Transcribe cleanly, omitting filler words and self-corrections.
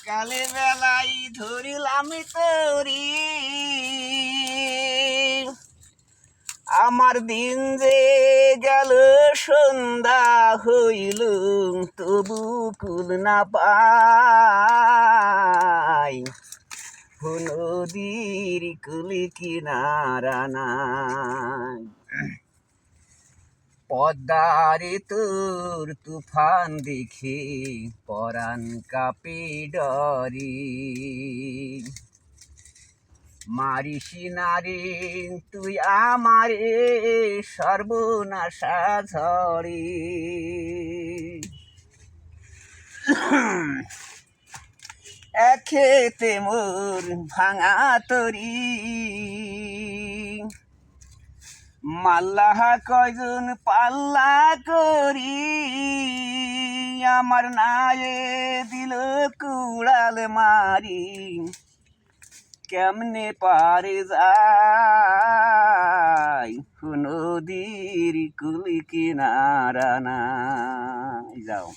সকালে বেলাই ধরিলাম তরি, আমার দিন যে গেল সন্ধ্যা হইল, তবু কুল না পাই, নদীর কুল কিনারা নাই। পদ্মারে তোর তুফান দেখে পরাণ কাঁপে ডরে, মারিস না রে তুই আমারে সর্বনাশা ঝরে। একেতে মোর ভাঙা তরি, মাল্লাহা কয়জন পাল্লা করি, আমার নায়ে দিল কুড়াল মারি, কেমনে পারে যাই, নদীর কুল কিনারা নাই। যাও।